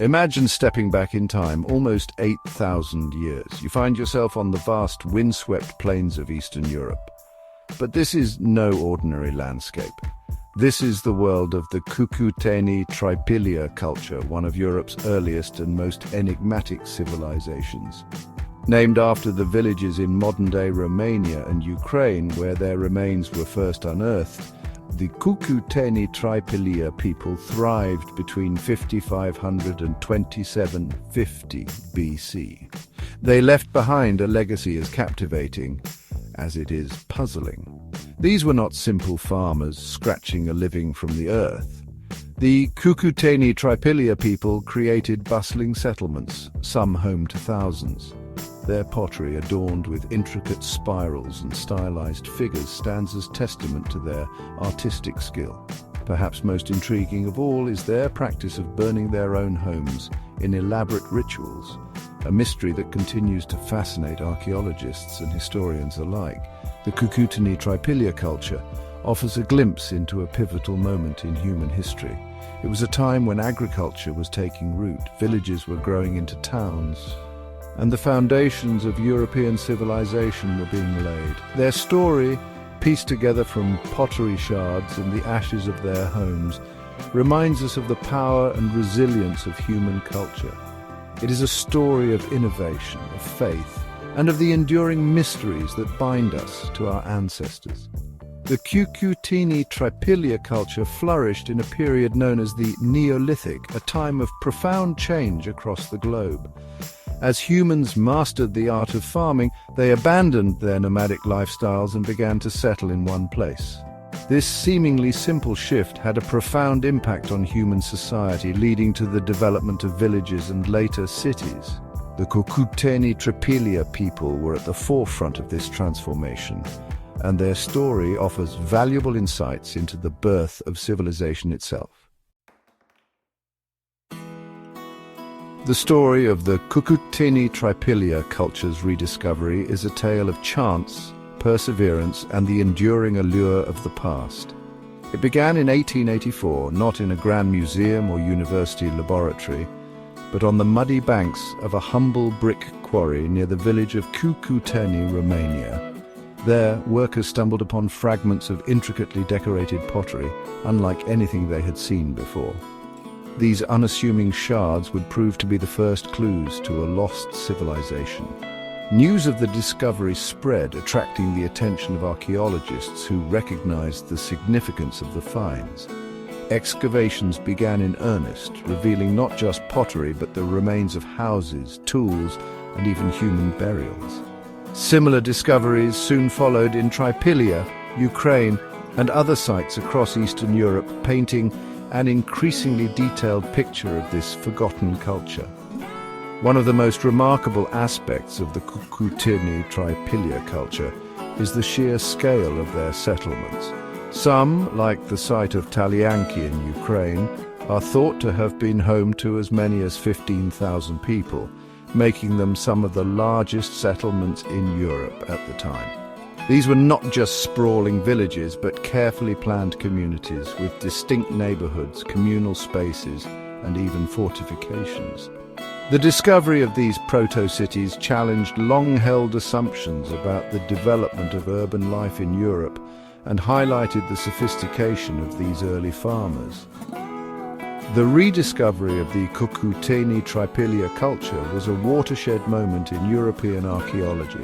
Imagine stepping back in time almost 8,000 years. You find yourself on the vast windswept plains of Eastern Europe. But this is no ordinary landscape. This is the world of the Cucuteni-Trypillia culture, one of Europe's earliest and most enigmatic civilizations. Named after the villages in modern-day Romania and Ukraine where their remains were first unearthed, the Cucuteni-Trypillia people thrived between 5500 and 2750 BC. They left behind a legacy as captivating as it is puzzling. These were not simple farmers scratching a living from the earth. The Cucuteni-Trypillia people created bustling settlements, some home to thousands. Their pottery, adorned with intricate spirals and stylized figures, stands as testament to their artistic skill. Perhaps most intriguing of all is their practice of burning their own homes in elaborate rituals, a mystery that continues to fascinate archaeologists and historians alike. The Cucuteni-Trypillia culture offers a glimpse into a pivotal moment in human history. It was a time when agriculture was taking root, villages were growing into towns, and the foundations of European civilization were being laid. Their story, pieced together from pottery shards and the ashes of their homes, reminds us of the power and resilience of human culture. It is a story of innovation, of faith, and of the enduring mysteries that bind us to our ancestors. The Cucuteni-Trypillia culture flourished in a period known as the Neolithic, a time of profound change across the globe. As humans mastered the art of farming, they abandoned their nomadic lifestyles and began to settle in one place. This seemingly simple shift had a profound impact on human society, leading to the development of villages and later cities. The Cucuteni-Trypillia people were at the forefront of this transformation, and their story offers valuable insights into the birth of civilization itself. The story of the Cucuteni-Trypillia culture's rediscovery is a tale of chance, perseverance, and the enduring allure of the past. It began in 1884, not in a grand museum or university laboratory, but on the muddy banks of a humble brick quarry near the village of Cucuteni, Romania. There, workers stumbled upon fragments of intricately decorated pottery, unlike anything they had seen before. These unassuming shards would prove to be the first clues to a lost civilization. News of the discovery spread, attracting the attention of archaeologists who recognized the significance of the finds. Excavations began in earnest, revealing not just pottery but the remains of houses, tools, and even human burials. Similar discoveries soon followed in Trypillia, Ukraine, and other sites across Eastern Europe, painting an increasingly detailed picture of this forgotten culture. One of the most remarkable aspects of the Cucuteni-Trypillia culture is the sheer scale of their settlements. Some, like the site of Talianki in Ukraine, are thought to have been home to as many as 15,000 people, making them some of the largest settlements in Europe at the time. These were not just sprawling villages, but carefully planned communities with distinct neighborhoods, communal spaces, and even fortifications. The discovery of these proto-cities challenged long-held assumptions about the development of urban life in Europe and highlighted the sophistication of these early farmers. The rediscovery of the Cucuteni-Trypillia culture was a watershed moment in European archaeology.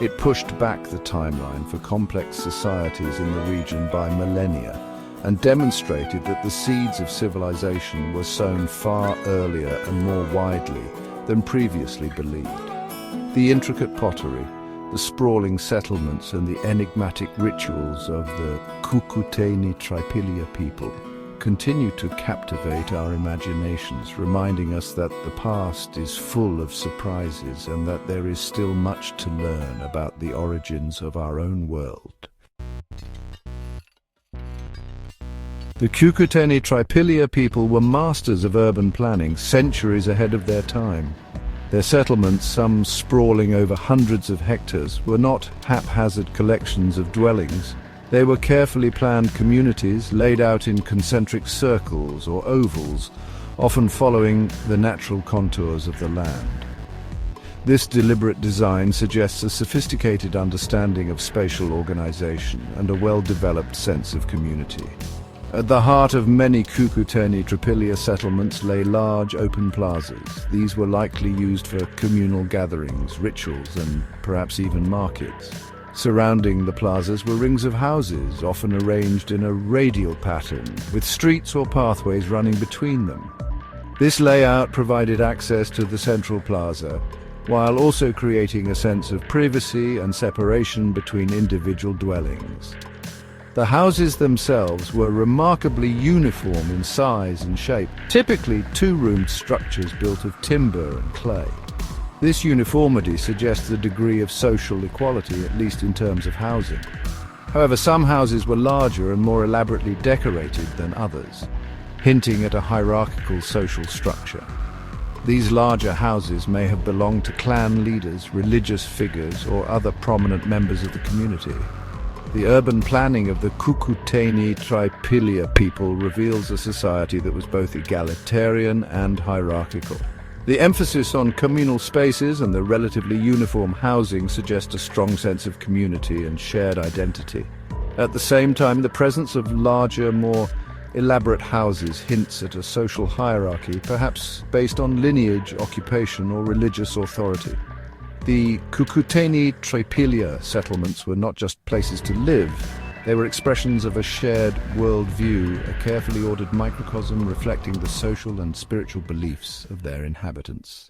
It pushed back the timeline for complex societies in the region by millennia and demonstrated that the seeds of civilization were sown far earlier and more widely than previously believed. The intricate pottery, the sprawling settlements, and the enigmatic rituals of the Cucuteni-Trypillia people continue to captivate our imaginations, reminding us that the past is full of surprises and that there is still much to learn about the origins of our own world. The Cucuteni-Trypillia people were masters of urban planning, centuries ahead of their time. Their settlements, some sprawling over hundreds of hectares, were not haphazard collections of dwellings. They were carefully planned communities laid out in concentric circles or ovals, often following the natural contours of the land. This deliberate design suggests a sophisticated understanding of spatial organization and a well-developed sense of community. At the heart of many Cucuteni-Trypillia settlements lay large open plazas. These were likely used for communal gatherings, rituals, and perhaps even markets. Surrounding the plazas were rings of houses, often arranged in a radial pattern, with streets or pathways running between them. This layout provided access to the central plaza, while also creating a sense of privacy and separation between individual dwellings. The houses themselves were remarkably uniform in size and shape, typically two-roomed structures built of timber and clay. This uniformity suggests a degree of social equality, at least in terms of housing. However, some houses were larger and more elaborately decorated than others, hinting at a hierarchical social structure. These larger houses may have belonged to clan leaders, religious figures, or other prominent members of the community. The urban planning of the Cucuteni-Trypillia people reveals a society that was both egalitarian and hierarchical. The emphasis on communal spaces and the relatively uniform housing suggest a strong sense of community and shared identity. At the same time, the presence of larger, more elaborate houses hints at a social hierarchy, perhaps based on lineage, occupation, or religious authority. The Cucuteni-Trypillia settlements were not just places to live, they were expressions of a shared worldview, a carefully ordered microcosm reflecting the social and spiritual beliefs of their inhabitants.